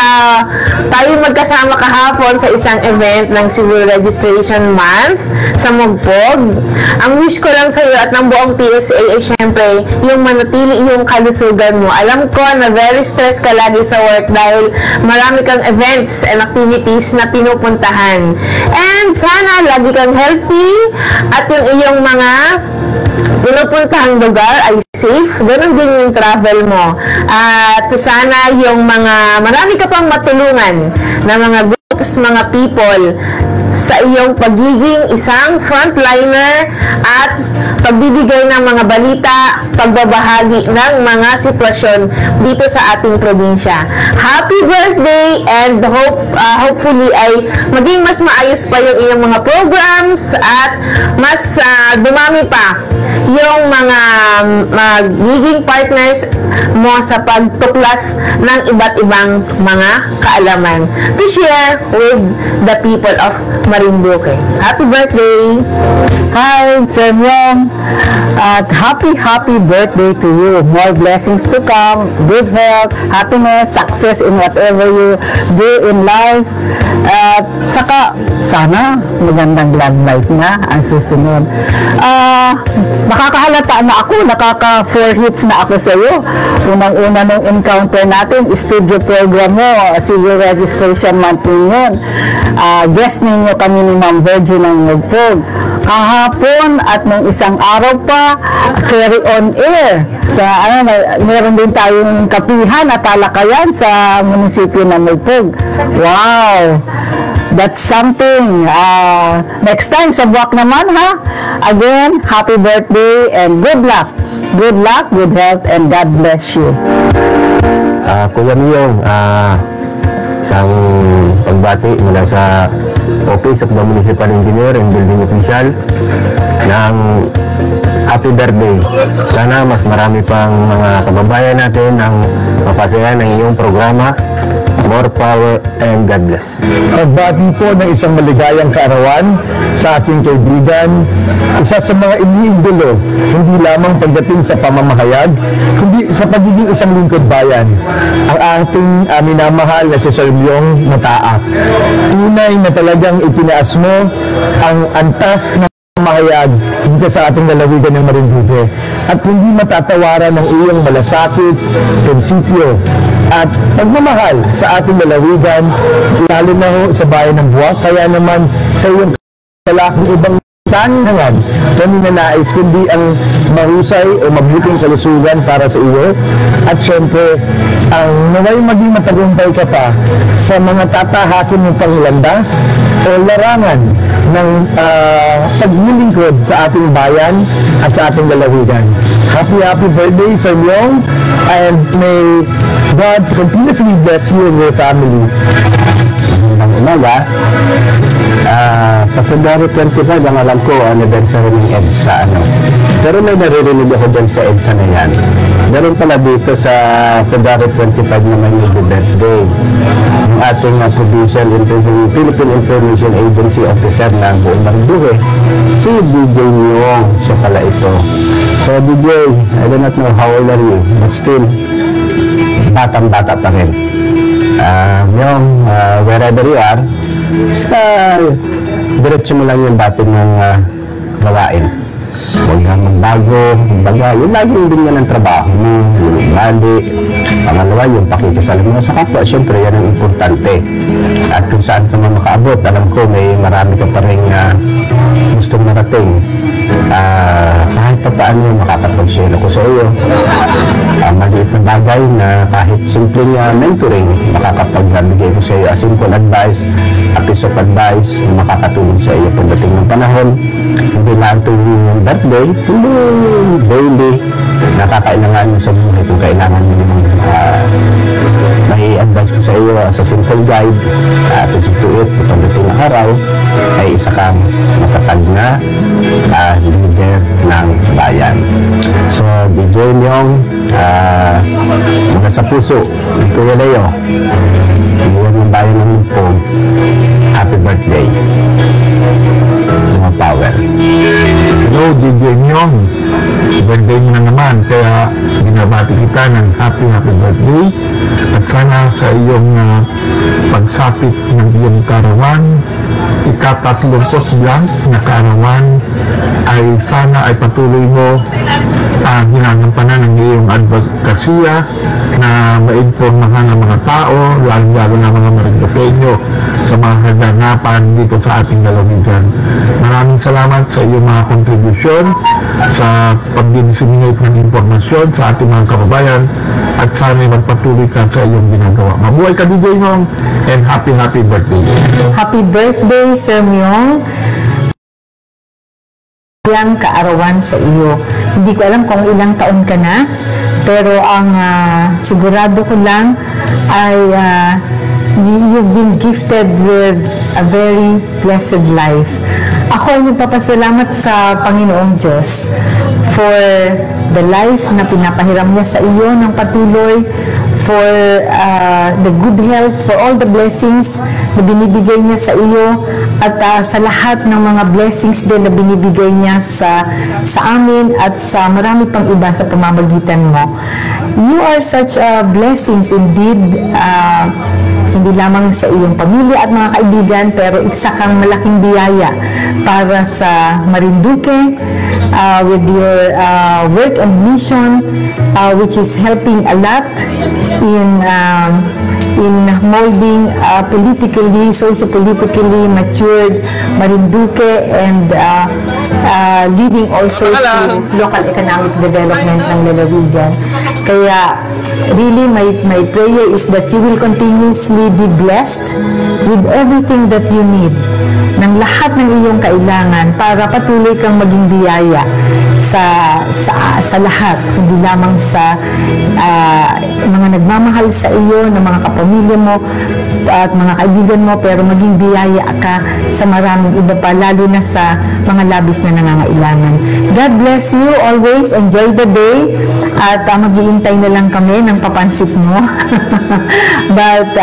tayo magkasama kahapon sa isang event ng Civil Registration Month sa Mugpog, ang wish ko lang sa iyo at ng buong PSA ay syempre yung manatili yung kalusugan mo. Alam ko na very stressed ka lagi sa work dahil marami kang events and activities na pinupuntahan. And sana lagi kang healthy at yung iyong mga pinupuntahang lugar ay safe. Ganun din yung travel mo. At sana yung marami ka pang matulungan na mga groups, mga people sa iyong pagiging isang frontliner at pagbibigay ng mga balita, pagbabahagi ng mga sitwasyon dito sa ating probinsya. Happy birthday and hopefully ay maging mas maayos pa yung iyong mga programs at mas dumami pa yung mga magiging partners mo sa pagtuklas ng iba't ibang mga kaalaman to share with the people of Marinduque. Happy birthday! Hi, Sir Myong. At happy birthday to you. More blessings to come, good health, happiness, success in whatever you do in life. At saka, sana magandang love life na ang susunod. Nakakahalata na ako, nakaka 4 hits na ako sa iyo. Unang-una nung encounter natin, studio program mo, Civil Registration Month yun. Guest ninyo kami ni Ma'am Virgin ng Mugpog. Kahapon at nung isang araw pa, carry on air. Meron din tayong kapihan at talakayan sa munisipyo ng Mugpog. Wow! That's something. Next time, sa buwak naman, ha? Again, happy birthday and good luck. Good luck, good health, and God bless you. Kuya Myong, isang pagbati mula sa Office of the Municipal Engineer and Building Official ng happy birthday. Sana mas marami pang mga kababayan natin ang mapasayan ng iyong programa. More power and God bless. Pagbati po ng isang maligayang kaarawan sa aking kaibigan, isa sa mga iniidolo, hindi lamang pagdating sa pamamahayag, kundi sa pagiging isang lingkod bayan, ang ating minamahal na si Sir Myong Mataak. Tunay na talagang itinaas mo ang antas na mahayag dito sa ating lalawigan ng Marinduque at hindi matatawaran ng iyong malasakit, prinsipyo at pagmamahal sa ating lalawigan, lalo na sa bayan ng Buwak. Kaya naman sa iyong kalaking ibang tanangan na ninanais kundi ang mahusay o mabuting kalusugan para sa iyo at syempre ang naway maging matagumpay ka pa sa mga tatahakin ng panglandas o larangan ng paglilingkod sa ating bayan at sa ating lalawigan. Happy birthday, Sir Leong, and may God continuously bless you and your family. Ang umaga, sa February 25, ang alam ko, anniversary ng EDSA, Pero may naririnig ako dyan sa EDSA na yan. Meron pala dito sa February 25 na may birthday. Ang ating producer, Philippine Information Agency officer ng buong Marinduque, si DJ Nyong. Siya pala ito. So DJ, I do not know how old are you, but still, batang-bata pa rin. Nyong, wherever you are, basta diretso mo lang yung dati ng gawain. Huwag nga magbago, baga, yun laging din yan ang trabaho mo, yung bali. Pangalawa, yung pakikisalam mo sa kapwa, syempre yan ang importante. At kung saan ka man makaabot, alam ko may marami ka pa rin gustong marating. Kahit pa paano makakapag-share ako sa iyo. Maliit na bagay na kahit simpleng mentoring, makakapagbigay ko sa iyo a simple advice, a piece of advice na makakatulong sa iyo pagdating ng panahon. Hindi lang tuwing yung birthday, hindi daily, nakakailangan mo sa buhay kung kailangan mo yung may advice ko sa iyo as a simple guide to see to it pagdating ng araw ay isa kang matatag na leader ng bayan. So, DJ Leong, mula sa puso, Kuya Leo, leader ng bayan ng Lumpong, happy birthday. Mga power. Hello, DJ Nyong. Birthday mo na naman, kaya binabati kita ng happy birthday. At sana sa iyong pagsapit ng iyong karawan, ika-30 na karawan, ay sana ay patuloy mo ginagampanan ng iyong advokasya na ma-informahan ng mga tao, lalo na mga Marinduqueño sa mga kaganapan dito sa ating lalawigan. Maraming salamat sa iyong mga kontribusyon sa pag-disseminate ng impormasyon sa ating mga kababayan at sana magpatuloy ka sa iyong ginagawa. Mabuhay ka, DJ Myong, and happy birthday. Happy birthday, Sir Myong. Ilang kaarawan sa iyo. Hindi ko alam kung ilang taon ka na, pero ang sigurado ko lang ay you've been gifted with a very blessed life. Ako ay nagpapasalamat sa Panginoong Diyos for the life na pinapahiram niya sa iyo ng patuloy, for the good health, for all the blessings na binibigay niya sa iyo, at sa lahat ng mga blessings din na binibigay niya sa amin at sa marami pang iba sa pamamagitan mo. You are such blessings indeed, hindi lamang sa iyong pamilya at mga kaibigan, pero isa kang malaking biyaya para sa Marinduque with your work and mission, which is helping a lot in molding politically, socio-politically matured Marinduque, and leading also to local economic development ng lalawigan. Kaya really my prayer is that you will continuously be blessed with everything that you need, ng lahat ng iyong kailangan para patuloy kang maging biyaya sa lahat, hindi lamang sa mga nagmamahal sa iyo, ng mga kapamilya mo at mga kaibigan mo, pero maging biyaya ka sa maraming iba pa, lalo na sa mga labis na nangangailangan. God bless you always. Enjoy the day at mag-iintay na lang kami ng papansit mo. But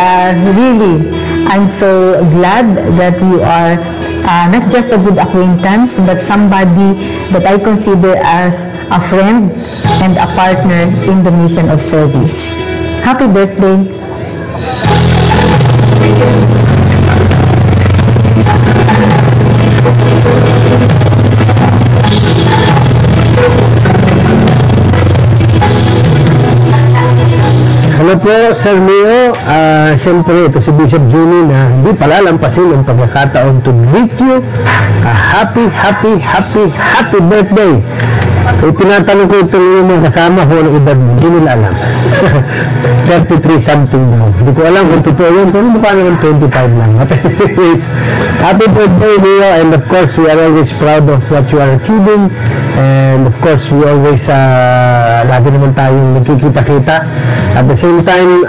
really, I'm so glad that you are not just a good acquaintance, but somebody that I consider as a friend and a partner in the mission of service. Happy birthday! po, Sir Leo. Siyempre, ito si Bishop Junie na hindi palalampasin ang pagkakataon to greet you. Happy birthday. Tinatanong ko ito yung mga kasama ko ng edad mo. Hindi nila alam. 33 something daw. Hindi ko alam kung totoo yun. Pero mukha naman 25 lang. Happy birthday, Leo. And of course, we are always proud of what you are achieving. And of course, we always, lagi naman tayong nagkikita-kita. At the same time,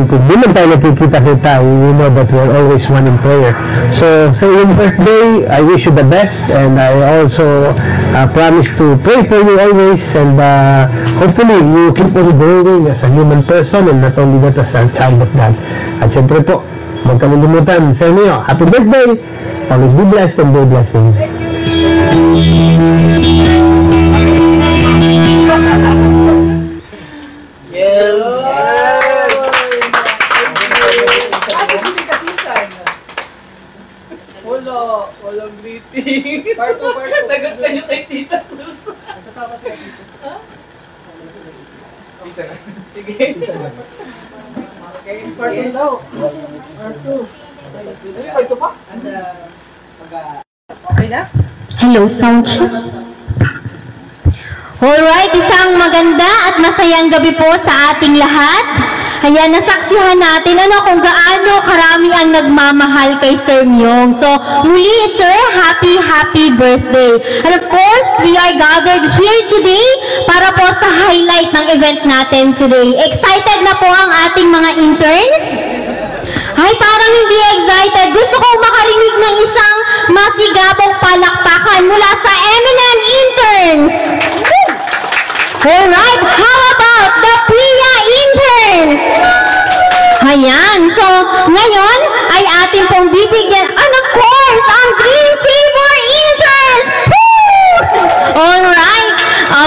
kung di man tayo nagkikita-kita, we know that we are always one in prayer. So, sa iyong birthday, I wish you the best. And I also promise to pray for you always. And hopefully, you keep on growing as a human person and not only that as a child of God. At syempre po, huwag kalilimutan sa inyo. Happy birthday! Always be blessed and be blessing. Walang greeting. Parto. Tagot na nyo kay Tita Susan. Kasama siya dito. Ha? Isa na. Sige. Okay, parto daw. Parto. Parto pa? Okay na? Hello, sound check. Alright, isang maganda at masayang gabi po sa ating lahat. Ayan, nasaksihan natin kung gaano karami ang nagmamahal kay Sir Myong. So, muli, Sir, happy birthday. And of course, we are gathered here today para po sa highlight ng event natin today. Excited na po ang ating mga interns? Ay, parang hindi excited. Gusto kong makarinig ng isang masigabong palakpakan mula sa M&M interns. Alright, how about the PIA interns? Ayan, so ngayon ay ating pong bibigyan, and of course, ang Green Fever interns! Woo! Alright,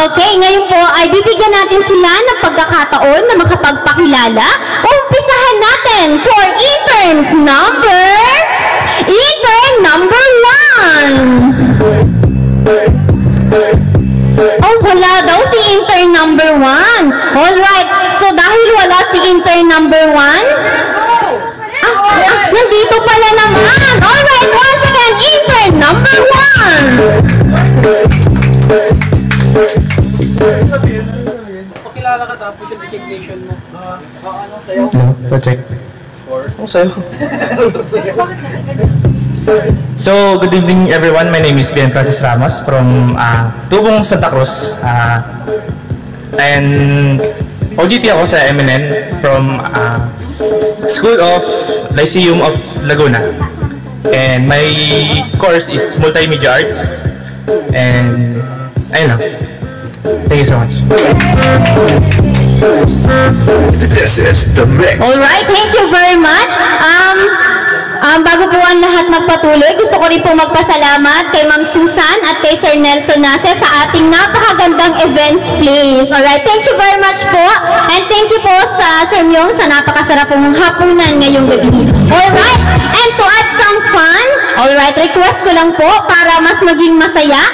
okay, ngayon po ay bibigyan natin sila ng pagkakataon na makapagpakilala. Umpisahan natin for intern number 1. Oh, wala daw si intern number 1. Alright, so dahil wala si intern number 1, nandito pala naman. Alright, once again, intern number 1. Pakilala ka tapos yung designation mo. Ano sa'yo? So check. Ano sa'yo? So, good evening everyone. My name is Ben Francis Ramos from Tubong, Santa Cruz. And OGT ako sa M&N from School of Lyceum of Laguna. And my course is Multimedia Arts. And ayun lang. Thank you so much. This is the mix. Alright, thank you very much. Bago po ang lahat magpatuloy, gusto ko rin po magpasalamat kay Ma'am Susan at kay Sir Nelson Nase sa ating napakagandang events place. Alright, thank you very much po. And thank you po sa Sir Myong sa napakasarap pong hapunan ngayong gabi. Alright, and to add some fun, alright, request ko lang po para mas maging masaya,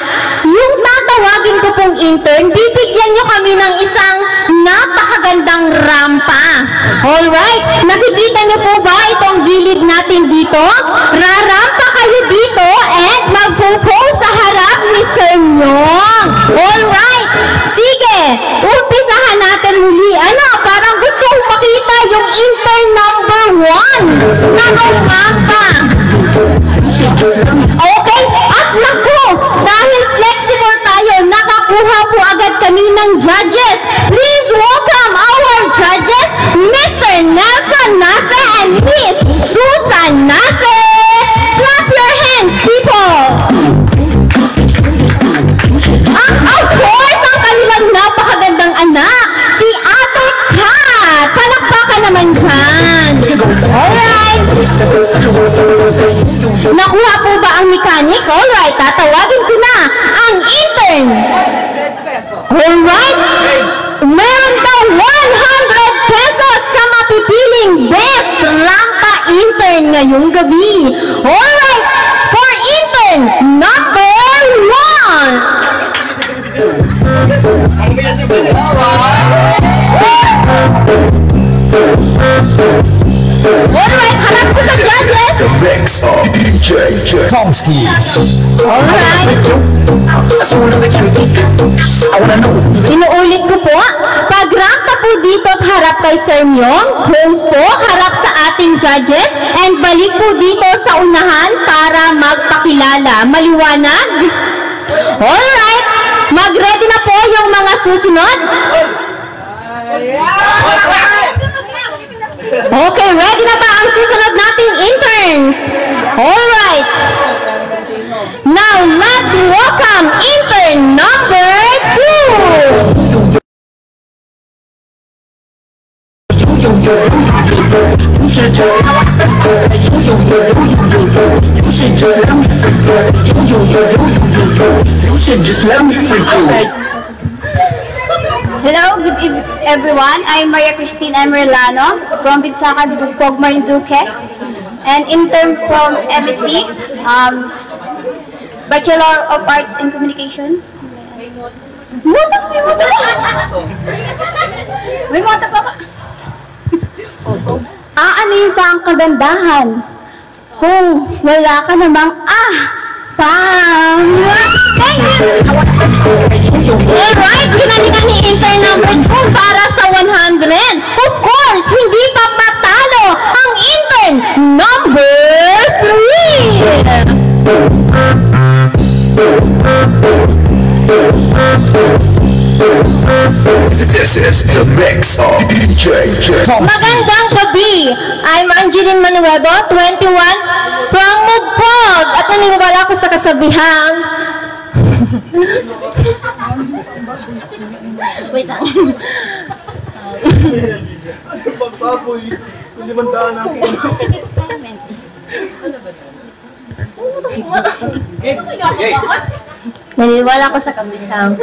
yung tatawagin ko pong intern, bibigyan nyo kami ng isang napakagandang rampa. Alright, nakikita nyo po ba itong gilid natin dito? Rarampa kayo dito and magpo-pose sa harap ni Sir Myong. Alright, sige, umpisahan natin muli. Parang gusto kong makita yung intern number 1 na rampa. Okay, at naku, dahil flexible tayo, nakakuha po agad kami ng judges. Please welcome our judges, Mr. Nelson Nase and Miss Susan Nase. Clap your hands, people. Of course, ang kanilang napakagandang anak, si Ate Kat. Palakpakan naman dyan. Alright. Nakuha po ba ang mechanics? Alright, tatawagin ko na ang intern. Alright. Meron daw 100 pesos sa mapipiling best rampa intern ngayong gabi. Alright, for intern number 1. the mix of DJ Tomsky. Inuulit ko po, pag-rank pa po dito at harap kay Sir Myong, host po, harap sa ating judges, and balik po dito sa unahan para magpakilala. Maliwanag? Alright, mag-ready na po yung mga susunod. Okay, ready na ba ang susunod nating interns? Alright. Now, let's welcome intern number 2. Hello, good evening everyone. I'm Maria Christine Emerlano from Binsakan, Bugpog, Marinduque, and intern from MSc, Bachelor of Arts in Communication. May mata pa ka. Ano yung ba ang kagandahan? Kung wala ka namang pang! Alright, ginalingan ni intern number 2 para sa 100. Of course, hindi pa patalo ang intern number 3. This is the mix of DJ Tomsky. Magandang gabi! I'm Angeline Manuevo, 21, from Mugpog, at naniniwala ko sa kasabihang wait lang. Naniniwala ko sa kabisang